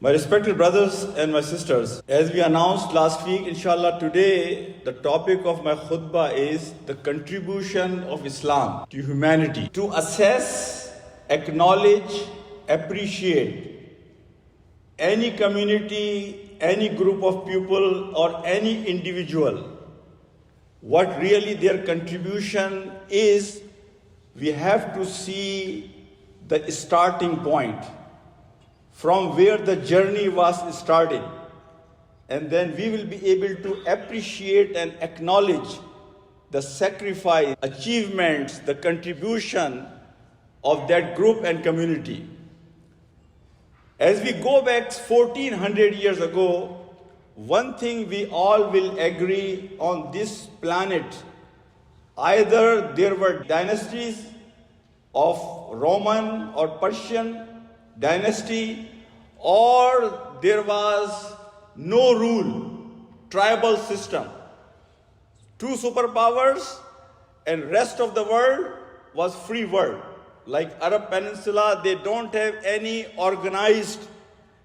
My respected brothers and my sisters, as we announced last week, inshallah, today the topic of my khutbah is the contribution of Islam to humanity. To assess, acknowledge, appreciate any community, any group of people, or any individual, what really their contribution is, we have to see the starting point, from where the journey was started. And then we will be able to appreciate and acknowledge the sacrifice, achievements, the contribution of that group and community. As we go back 1400 years ago, one thing we all will agree on this planet, either there were dynasties of Roman or Persian dynasty, or there was no rule, tribal system. Two superpowers and rest of the world was free world. Like Arab Peninsula, they don't have any organized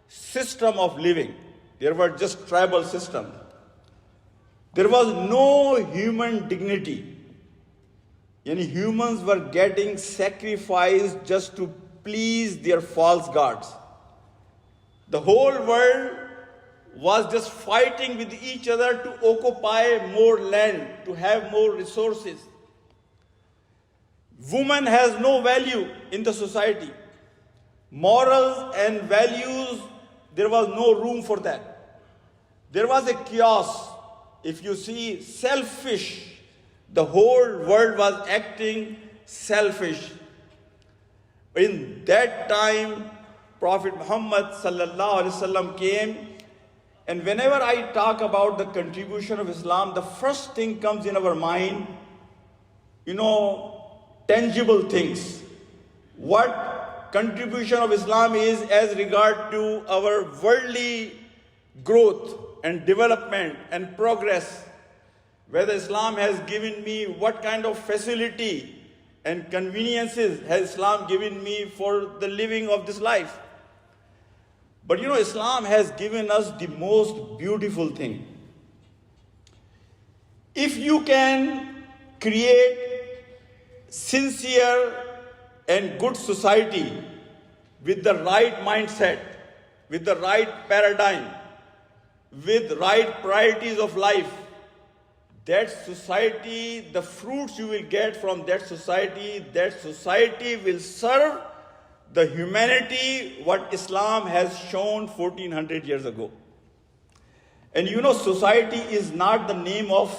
system of living. There were just tribal systems. There was no human dignity. Yani humans were getting sacrificed just to please their false gods. The whole world was just fighting with each other to occupy more land, to have more resources. Woman has no value in the society. Morals and values, there was no room for that. There was a chaos. If you see, selfish. The whole world was acting selfish. In that time, Prophet Muhammad sallallahu alaihi wasallam came, and whenever I talk about the contribution of Islam, the first thing comes in our mind, tangible things. What contribution of Islam is as regard to our worldly growth and development and progress. Whether Islam has given me what kind of facility and conveniences has Islam given me for the living of this life. But Islam has given us the most beautiful thing. If you can create sincere and good society with the right mindset, with the right paradigm, with right priorities of life, that society, the fruits you will get from that society will serve the humanity what Islam has shown 1400 years ago. And society is not the name of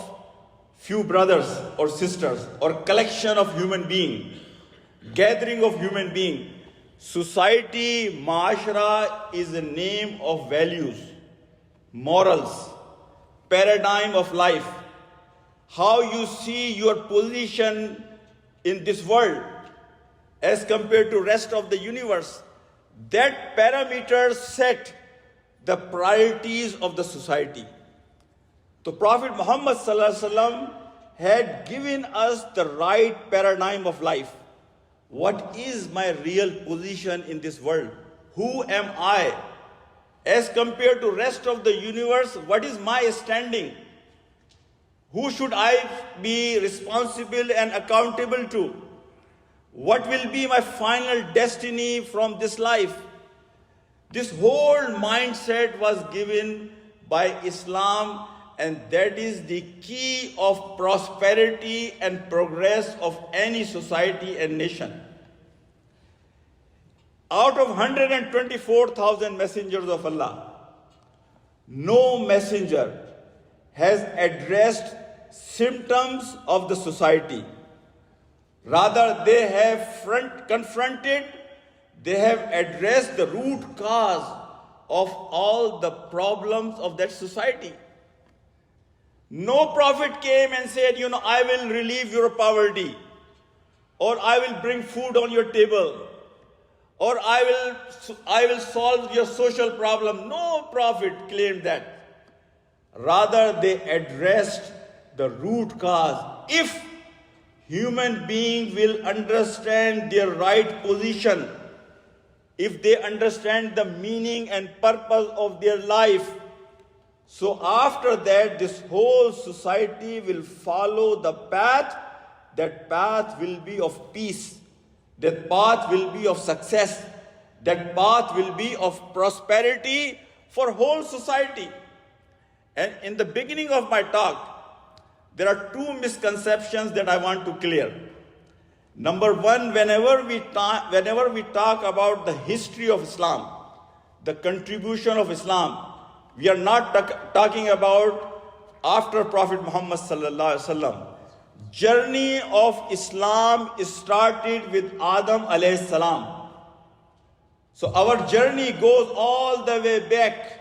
few brothers or sisters or collection of human beings, gathering of human beings. Society, Maashra, is a name of values, morals, paradigm of life. How you see your position in this world as compared to rest of the universe. That parameter set the priorities of the society. So Prophet Muhammad sallallahu alaihi wasallam had given us the right paradigm of life. What is my real position in this world? Who am I? As compared to rest of the universe, what is my standing? Who should I be responsible and accountable to? What will be my final destiny from this life? This whole mindset was given by Islam, and that is the key of prosperity and progress of any society and nation. Out of 124,000 messengers of Allah, no messenger has addressed symptoms of the society. Rather, they have confronted, they have addressed the root cause of all the problems of that society. No prophet came and said, I will relieve your poverty, or I will bring food on your table, or I will solve your social problem. No prophet claimed that. Rather, they addressed the root cause. If human beings will understand their right position, if they understand the meaning and purpose of their life, so after that, this whole society will follow the path. That path will be of peace. That path will be of success. That path will be of prosperity for whole society. And in the beginning of my talk, there are two misconceptions that I want to clear. Number one, whenever we talk about the history of Islam, the contribution of Islam, we are not talking about after Prophet Muhammad sallallahu alaihi wasallam. Journey of Islam is started with Adam alayhi salam. So our journey goes all the way back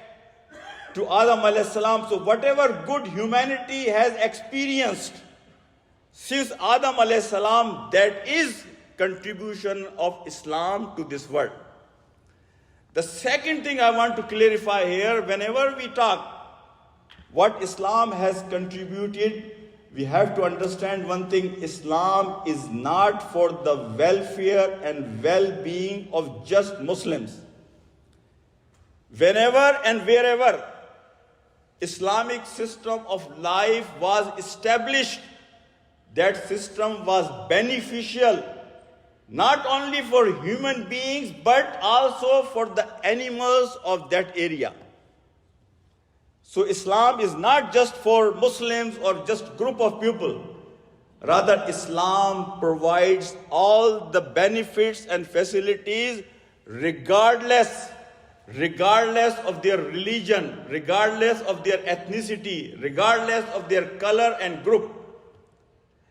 to Adam alayhi salam. So whatever good humanity has experienced since Adam alayhi salam, that is contribution of Islam to this world. The second thing I want to clarify here, whenever we talk what Islam has contributed, we have to understand one thing: Islam is not for the welfare and well-being of just Muslims. Whenever and wherever Islamic system of life was established, that system was beneficial not only for human beings but also for the animals of that area. So Islam is not just for Muslims or just group of people. Rather, Islam provides all the benefits and facilities regardless of their religion, regardless of their ethnicity, regardless of their color and group.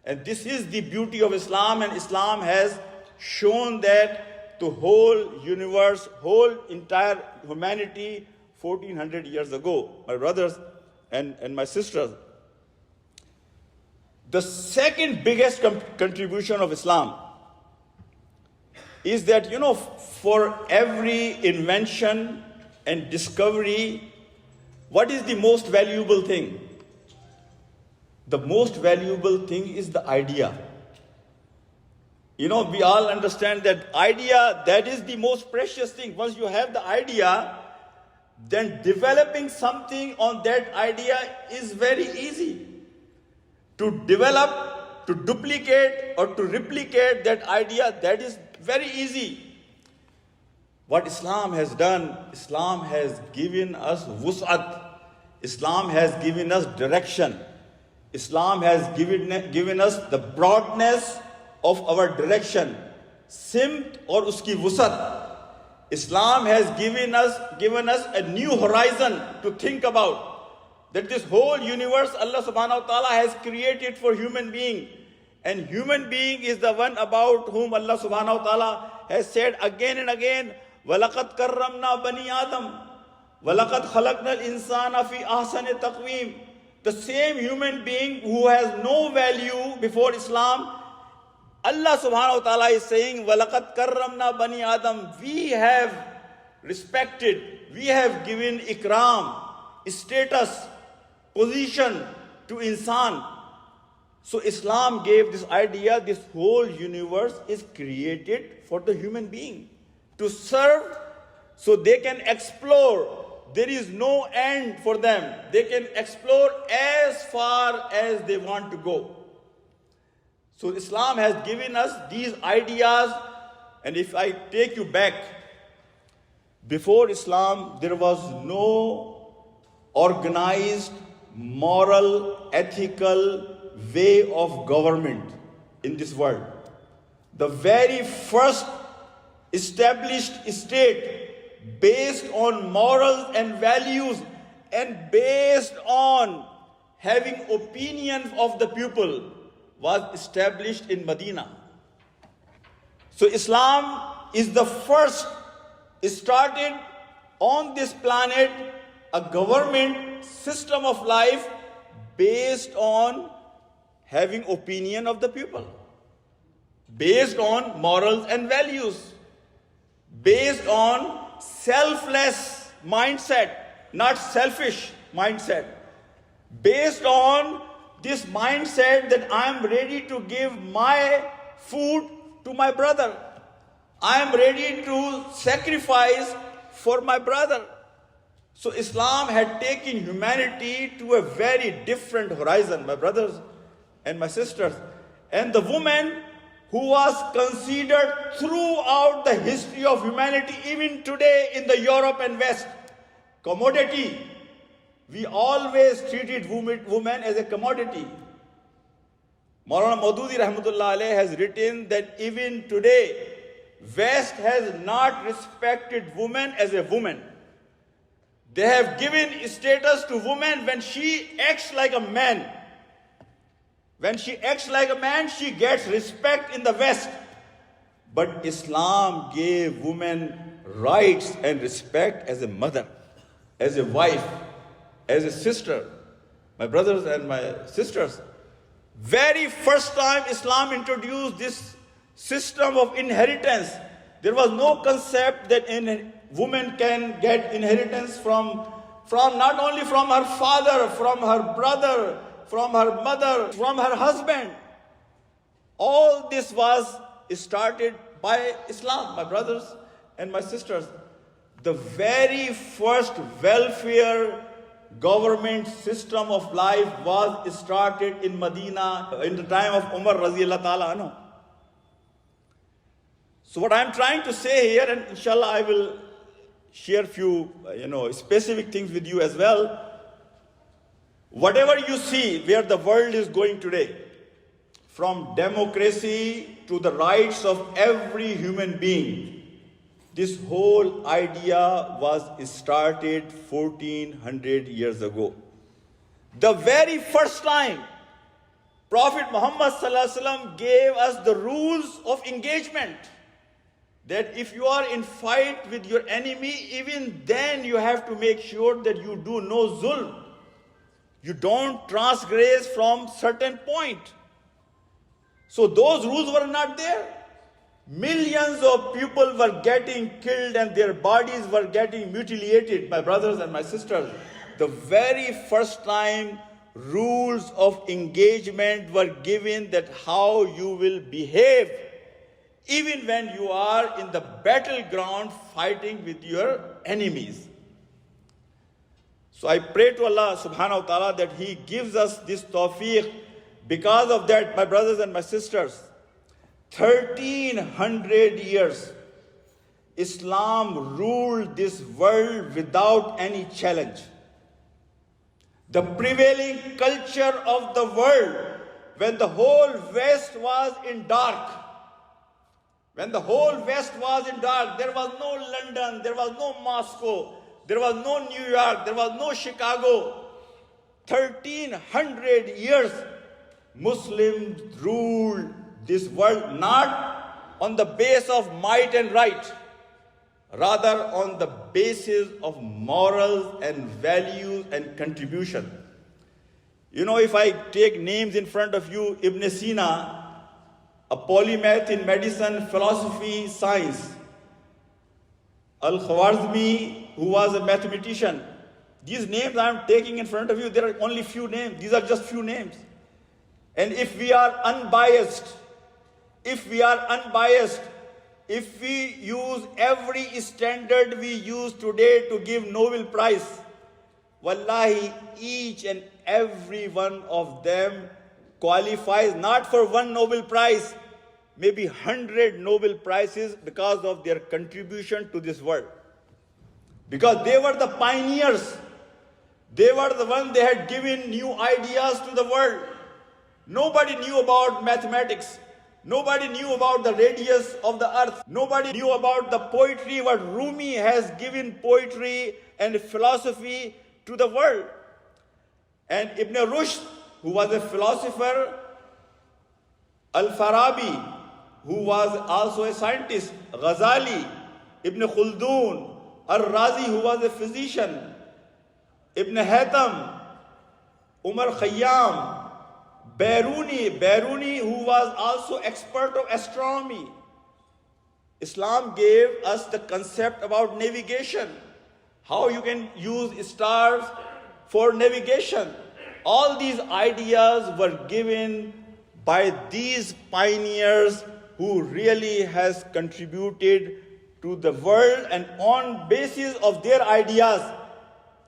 And this is the beauty of Islam, and Islam has shown that to whole universe, whole entire humanity 1400 years ago, my brothers and my sisters. The second biggest contribution of Islam is that, for every invention and discovery, what is the most valuable thing? The most valuable thing is the idea. We all understand that idea, that is the most precious thing. Once you have the idea, then developing something on that idea is very easy. To develop, to duplicate, or to replicate that idea, that is very easy. What Islam has done, Islam has given us wus'at. Islam has given us direction. Islam has given us the broadness of our direction. Simt or uski wusat. Islam has given us a new horizon to think about. That this whole universe Allah subhanahu wa ta'ala has created for human being. And human being is the one about whom Allah subhanahu wa ta'ala has said again and again, وَلَقَدْ كَرَّمْنَا بَنِي آدَمَ وَلَقَدْ خَلَقْنَا الْإِنسَانَ فِي أَحْسَنِ تَقْوِيمٍ. The same human being who has no value before Islam, Allah subhanahu wa ta'ala is saying, وَلَقَدْ كَرَّمْنَا بَنِي آدَمَ. We have respected, we have given ikram, status, position to insan. So Islam gave this idea, this whole universe is created for the human being to serve, so they can explore. There is no end for them. They can explore as far as they want to go. So Islam has given us these ideas. And if I take you back, before Islam, there was no organized, moral, ethical way of government in this world. The very first established state based on morals and values and based on having opinions of the people was established in Medina. So Islam is the first started on this planet a government system of life based on having opinion of the people, based on morals and values, based on selfless mindset, not selfish mindset, based on this mindset that I am ready to give my food to my brother. I am ready to sacrifice for my brother. So Islam had taken humanity to a very different horizon, my brothers and my sisters. And the woman who was considered throughout the history of humanity, even today in the Europe and West, commodity. We always treated women as a commodity. Maulana Maududi Rahmatullah Alayh has written that even today, West has not respected woman as a woman. They have given status to woman when she acts like a man. When she acts like a man, she gets respect in the West. But Islam gave women rights and respect as a mother, as a wife, as a sister. My brothers and my sisters, very first time Islam introduced this system of inheritance. There was no concept that a woman can get inheritance from not only from her father, from her brother, from her mother, from her husband. All this was started by Islam, my brothers and my sisters. The very first welfare government system of life was started in Medina in the time of Umar Raziyallahu Ta'ala anhu. So what I'm trying to say here, and inshallah I will share few specific things with you as well. Whatever you see where the world is going today, from democracy to the rights of every human being, this whole idea was started 1400 years ago. The very first time Prophet Muhammad Sallallahu Alaihi Wasallam gave us the rules of engagement. That if you are in fight with your enemy, even then you have to make sure that you do no zulm. You don't transgress from certain point. So those rules were not there. Millions of people were getting killed and their bodies were getting mutilated, my brothers and my sisters. The very first time rules of engagement were given, that how you will behave even when you are in the battleground fighting with your enemies. So I pray to Allah subhanahu wa ta'ala that He gives us this tawfiq. Because of that, my brothers and my sisters, 1300 years, Islam ruled this world without any challenge. The prevailing culture of the world, when the whole West was in dark, there was no London, there was no Moscow, there was no New York, there was no Chicago. 1300 years, Muslims ruled this world not on the base of might and right, rather on the basis of morals and values and contribution. If I take names in front of you, Ibn Sina, a polymath in medicine, philosophy, science. Al-Khwarizmi, who was a mathematician. These names I am taking in front of you, there are only few names. These are just few names. And if we are unbiased, if we use every standard we use today to give Nobel Prize, wallahi, each and every one of them qualifies not for one Nobel Prize, maybe 100 Nobel Prizes because of their contribution to this world. Because they were the pioneers. They were the ones, they had given new ideas to the world. Nobody knew about mathematics. Nobody knew about the radius of the earth. Nobody knew about the poetry, what Rumi has given poetry and philosophy to the world. And Ibn Rushd, who was a philosopher, Al-Farabi, who was also a scientist, Ghazali, Ibn Khaldun, Al-Razi, who was a physician, Ibn Haytham, Umar Khayyam, Biruni, who was also expert of astronomy. Islam gave us the concept about navigation, how you can use stars for navigation. All these ideas were given by these pioneers who really has contributed to the world and on basis of their ideas,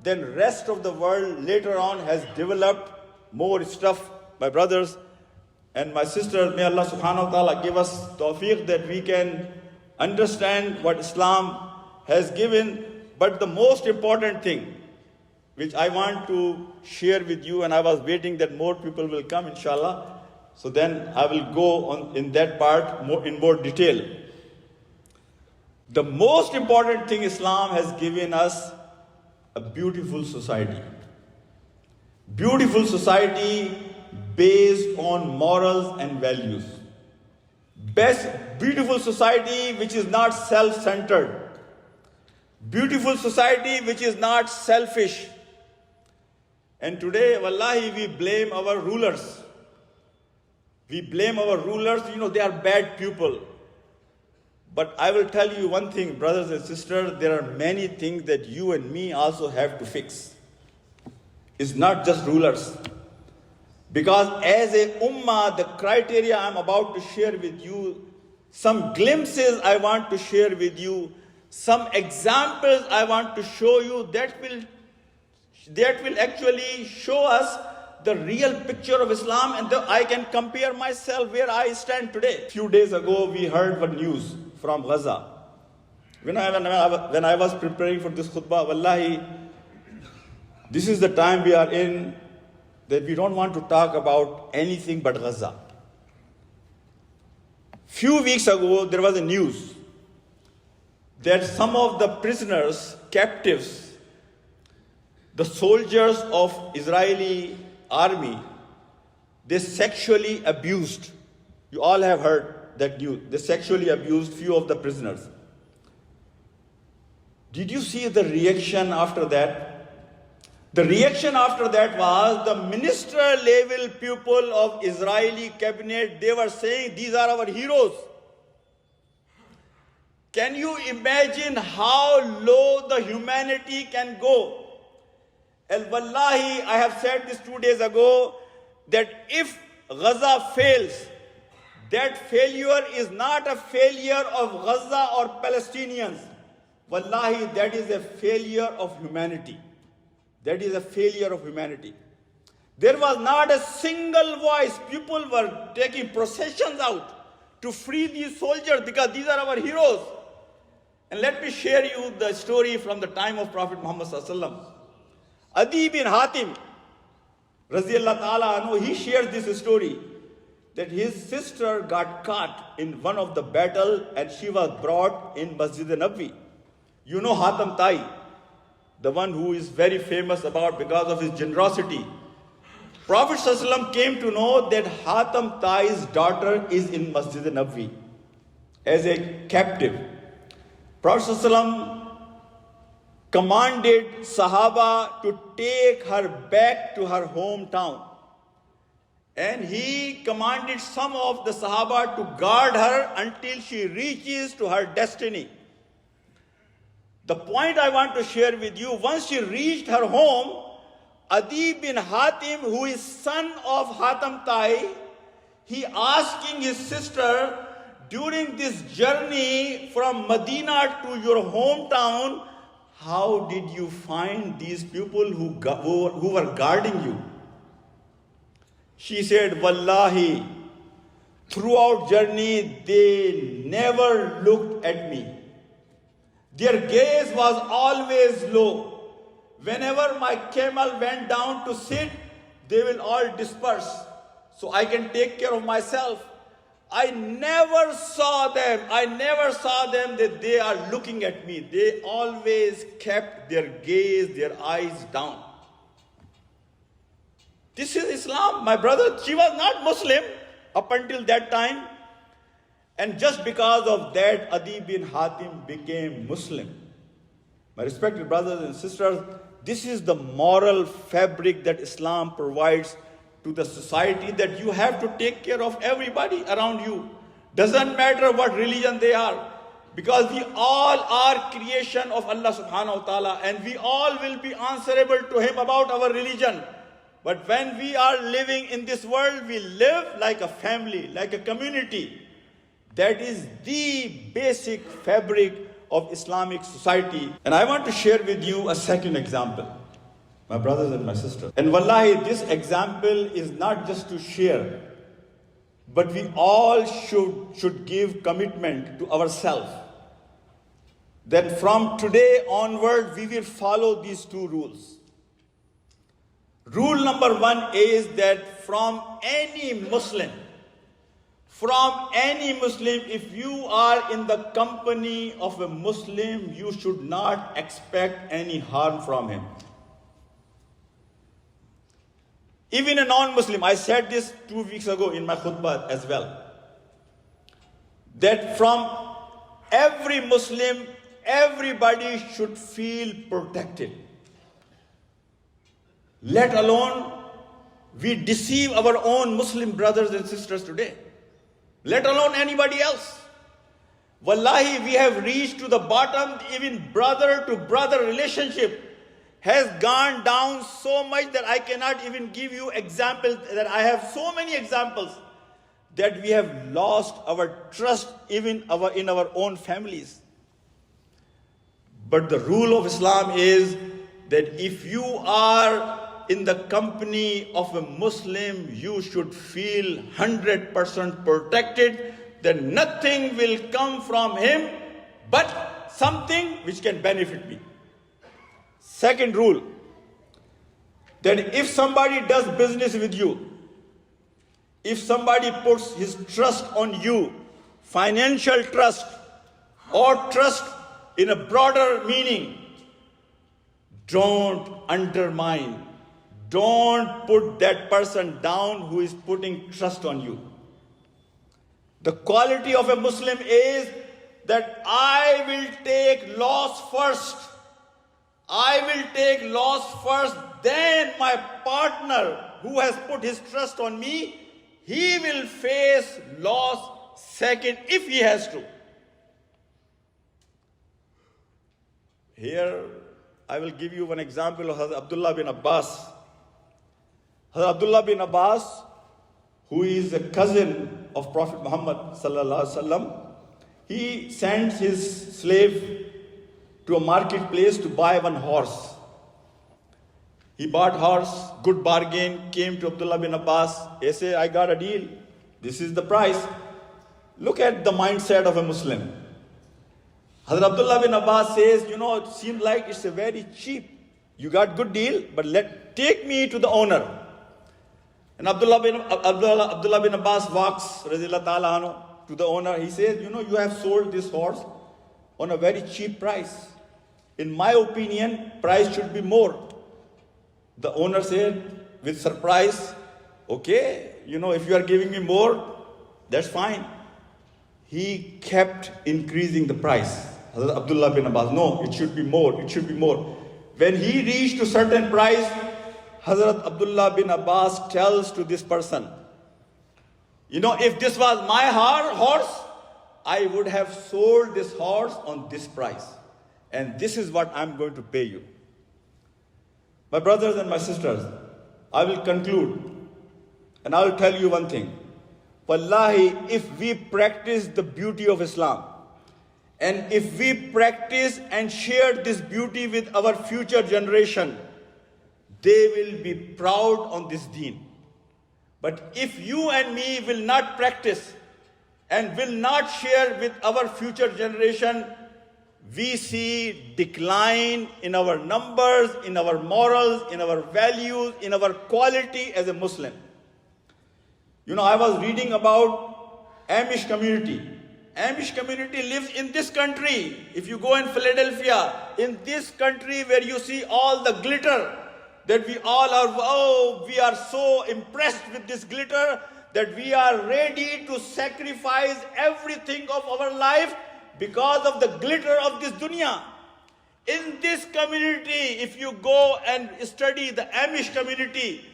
then rest of the world later on has developed more stuff. My brothers and my sisters, may Allah subhanahu wa ta'ala give us tawfiq that we can understand what Islam has given. But the most important thing which I want to share with you, and I was waiting that more people will come inshallah, so then I will go on in that part in more detail. The most important thing, Islam has given us a beautiful society. Beautiful society based on morals and values. Beautiful society which is not self-centered. Beautiful society which is not selfish. And today, wallahi, we blame our rulers. We blame our rulers, they are bad people. But I will tell you one thing, brothers and sisters, there are many things that you and me also have to fix. It's not just rulers. Because as a ummah, the criteria I'm about to share with you, some glimpses I want to share with you, some examples I want to show you that will actually show us the real picture of Islam, and I can compare myself where I stand today. A few days ago, we heard one news from Gaza. When I was preparing for this khutbah, wallahi, this is the time we are in that we don't want to talk about anything but Gaza. Few weeks ago, there was a news that some of the prisoners, captives, the soldiers of Israeli army, they sexually abused. You all have heard that news. They sexually abused few of the prisoners. Did you see the reaction after that? The reaction after that was the minister level people of Israeli cabinet, they were saying, these are our heroes. Can you imagine how low the humanity can go? And wallahi, I have said this 2 days ago, that if Gaza fails, that failure is not a failure of Gaza or Palestinians. Wallahi, that is a failure of humanity. That is a failure of humanity. There was not a single voice. People were taking processions out to free these soldiers because these are our heroes. And let me share you the story from the time of Prophet Muhammad sallallahu alaihi wasallam. Adi bin Hatim, Raziyallahu ta'ala anhu, he shares this story that his sister got caught in one of the battle and she was brought in Masjid al-Nabawi. You know Hatim Tai, the one who is very famous about because of his generosity. Prophet sallallahu alaihi wasallam came to know that Hatim Tai's daughter is in Masjid al-Nabawi as a captive. Prophet sallallahu alaihi wasallam commanded Sahaba to take her back to her hometown. And he commanded some of the Sahaba to guard her until she reaches to her destiny. The point I want to share with you, once she reached her home, Adi bin Hatim, who is son of Hatim Tai, he asking his sister, during this journey from Medina to your hometown, how did you find these people who were guarding you? She said, Wallahi, throughout journey, they never looked at me. Their gaze was always low. Whenever my camel went down to sit, they will all disperse, so I can take care of myself. I never saw them that they are looking at me. They always kept their gaze, their eyes down. This is Islam, my brother. She was not Muslim up until that time. And just because of that, Adi bin Hatim became Muslim. My respected brothers and sisters, this is the moral fabric that Islam provides to the society, that you have to take care of everybody around you. Doesn't matter what religion they are. Because we all are creation of Allah subhanahu wa ta'ala, and we all will be answerable to Him about our religion. But when we are living in this world, we live like a family, like a community. That is the basic fabric of Islamic society. And I want to share with you a second example, my brothers and my sisters. And wallahi, this example is not just to share, but we all should give commitment to ourselves that from today onward we will follow these two rules. Rule number one is that from any Muslim, if you are in the company of a Muslim, you should not expect any harm from him. Even a non-Muslim, I said this 2 weeks ago in my khutbah as well, that from every Muslim, everybody should feel protected. Let alone we deceive our own Muslim brothers and sisters today. Let alone anybody else. Wallahi, we have reached to the bottom. Even brother to brother relationship has gone down so much that I cannot even give you examples, that I have so many examples that we have lost our trust even in our own families. But the rule of Islam is that if you are in the company of a Muslim, you should feel 100% protected, that nothing will come from him but something which can benefit me. Second rule, that if somebody does business with you, if somebody puts his trust on you, financial trust or trust in a broader meaning, don't undermine, don't put that person down who is putting trust on you. The quality of a Muslim is that I will take loss first. I will take loss first, then my partner who has put his trust on me, he will face loss second if he has to. Here, I will give you one example of Hazrat Abdullah bin Abbas. Hazrat Abdullah bin Abbas, who is a cousin of Prophet Muhammad sallallahu alaihi wasallam, he sent his slave to a marketplace to buy one horse. He bought horse, good bargain, came to Abdullah bin Abbas. He said, I got a deal. This is the price. Look at the mindset of a Muslim. Hazrat Abdullah bin Abbas says, it seems like it's a very cheap. You got good deal, but take me to the owner. And Abdullah bin Abbas walks, Razillah ta'ala anhu, to the owner. He says, you have sold this horse on a very cheap price. In my opinion, price should be more. The owner said with surprise, okay, if you are giving me more, that's fine. He kept increasing the price. Hazrat Abdullah bin Abbas, no, it should be more, it should be more. When he reached to certain price, Hazrat Abdullah bin Abbas tells to this person, if this was my horse, I would have sold this horse on this price. And this is what I'm going to pay you. My brothers and my sisters, I will conclude and I will tell you one thing. Wallahi, if we practice the beauty of Islam, and if we practice and share this beauty with our future generation, they will be proud on this deen. But if you and me will not practice and will not share with our future generation, we see decline in our numbers, in our morals, in our values, in our quality as a Muslim. I was reading about Amish community. Amish community lives in this country. If you go in Philadelphia, in this country where you see all the glitter, that we are so impressed with this glitter that we are ready to sacrifice everything of our life because of the glitter of this dunya. In this community, if you go and study the Amish community,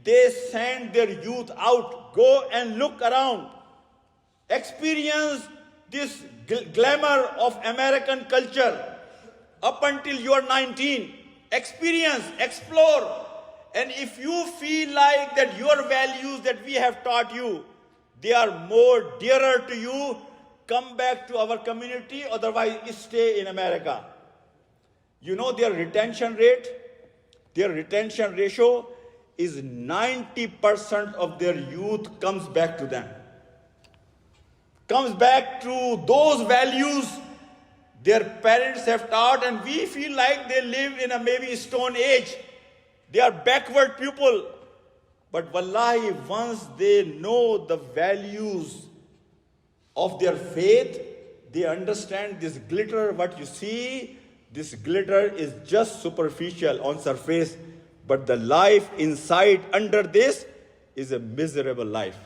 they send their youth out, go and look around, experience this glamour of American culture up until you are 19. Experience, explore. And if you feel like that your values that we have taught you, they are more dearer to you, come back to our community, otherwise stay in America. You know their retention rate? Their retention ratio is 90% of their youth comes back to them. Comes back to those values their parents have taught, and we feel like they live in a maybe stone age. They are backward people. But wallahi, once they know the values of their faith, they understand this glitter, what you see, this glitter is just superficial on surface, but the life inside under this is a miserable life.